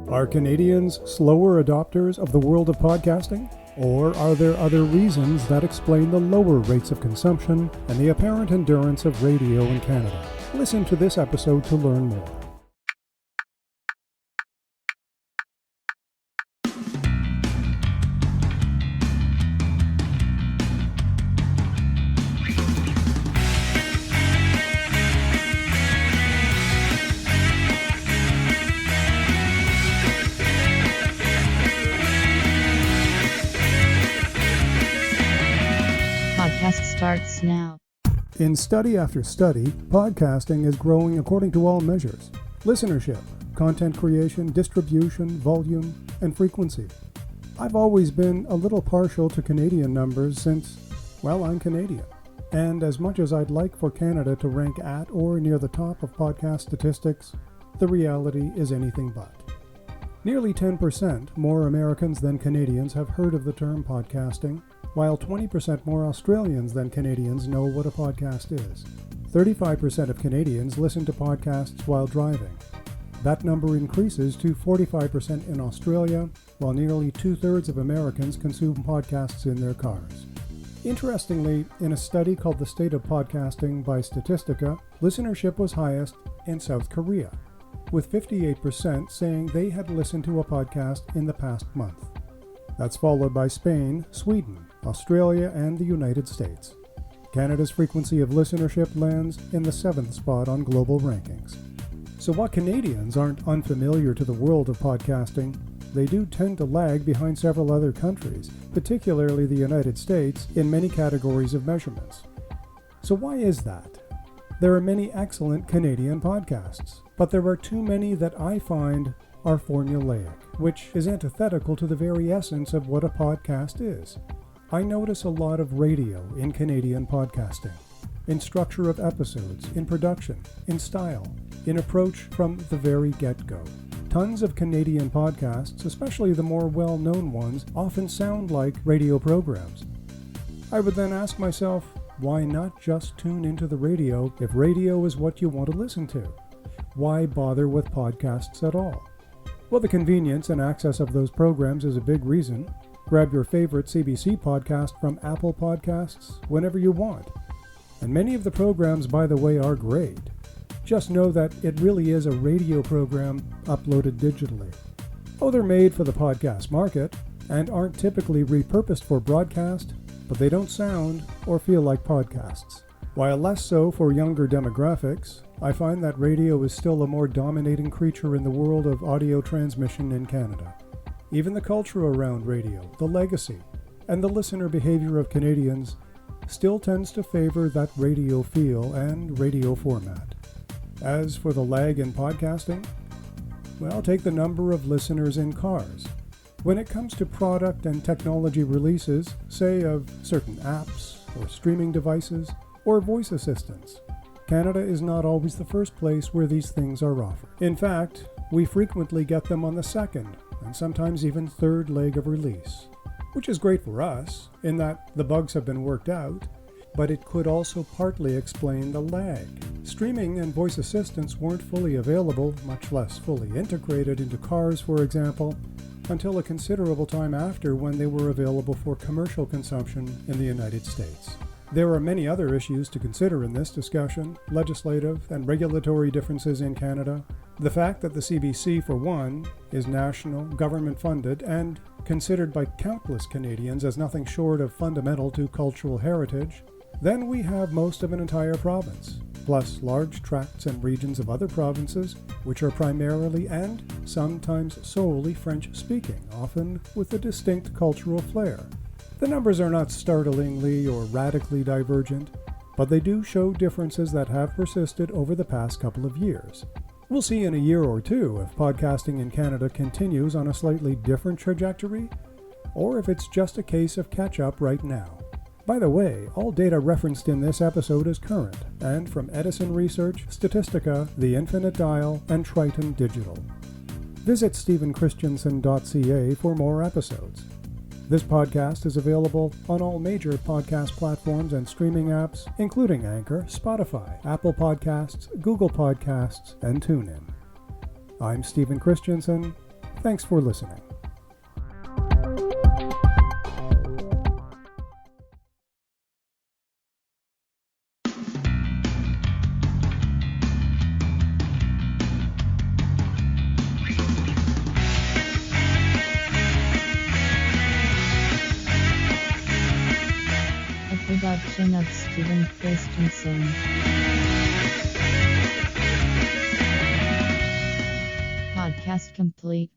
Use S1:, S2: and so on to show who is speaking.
S1: Are Canadians slower adopters of the world of podcasting? Or are there other reasons that explain the lower rates of consumption and the apparent endurance of radio in Canada? Listen to this episode to learn more.
S2: Podcast starts now.
S1: In study after study, podcasting is growing according to all measures: listenership, content creation, distribution, volume, and frequency. I've always been a little partial to Canadian numbers since, well, I'm Canadian. And as much as I'd like for Canada to rank at or near the top of podcast statistics, the reality is anything but. Nearly 10% more Americans than Canadians have heard of the term podcasting, while 20% more Australians than Canadians know what a podcast is. 35% of Canadians listen to podcasts while driving. That number increases to 45% in Australia, while nearly two-thirds of Americans consume podcasts in their cars. Interestingly, in a study called The State of Podcasting by Statistica, listenership was highest in South Korea, with 58% saying they had listened to a podcast in the past month. That's followed by Spain, Sweden, Australia, and the United States. Canada's frequency of listenership lands in the 7th spot on global rankings. So while Canadians aren't unfamiliar to the world of podcasting, they do tend to lag behind several other countries, particularly the United States, in many categories of measurements. So why is that? There are many excellent Canadian podcasts, but there are too many that I find are formulaic, which is antithetical to the very essence of what a podcast is. I notice a lot of radio in Canadian podcasting, in structure of episodes, in production, in style, in approach from the very get-go. Tons of Canadian podcasts, especially the more well-known ones, often sound like radio programs. I would then ask myself, why not just tune into the radio if radio is what you want to listen to? Why bother with podcasts at all? Well, the convenience and access of those programs is a big reason. Grab your favorite CBC podcast from Apple Podcasts whenever you want. And many of the programs, by the way, are great. Just know that it really is a radio program uploaded digitally. Oh, they're made for the podcast market and aren't typically repurposed for broadcast, but they don't sound or feel like podcasts. While less so for younger demographics, I find that radio is still a more dominating creature in the world of audio transmission in Canada. Even the culture around radio, the legacy, and the listener behavior of Canadians still tends to favor that radio feel and radio format. As for the lag in podcasting, well, take the number of listeners in cars. When it comes to product and technology releases, say of certain apps or streaming devices or voice assistants, Canada is not always the first place where these things are offered. In fact, we frequently get them on the second and sometimes even third leg of release, which is great for us in that the bugs have been worked out, but it could also partly explain the lag. Streaming and voice assistants weren't fully available, much less fully integrated into cars, for example, until a considerable time after when they were available for commercial consumption in the United States. There are many other issues to consider in this discussion: legislative and regulatory differences in Canada, the fact that the CBC, for one, is national, government-funded, and considered by countless Canadians as nothing short of fundamental to cultural heritage. Then we have most of an entire province, plus large tracts and regions of other provinces, which are primarily and sometimes solely French-speaking, often with a distinct cultural flair. The numbers are not startlingly or radically divergent, but they do show differences that have persisted over the past couple of years. We'll see in a year or two if podcasting in Canada continues on a slightly different trajectory, or if it's just a case of catch-up right now. By the way, all data referenced in this episode is current, and from Edison Research, Statistica, The Infinite Dial, and Triton Digital. Visit stephenchristiansen.ca for more episodes. This podcast is available on all major podcast platforms and streaming apps, including Anchor, Spotify, Apple Podcasts, Google Podcasts, and TuneIn. I'm Stephen Christensen. Thanks for listening.
S2: A production of Stephen Christensen. Podcast complete.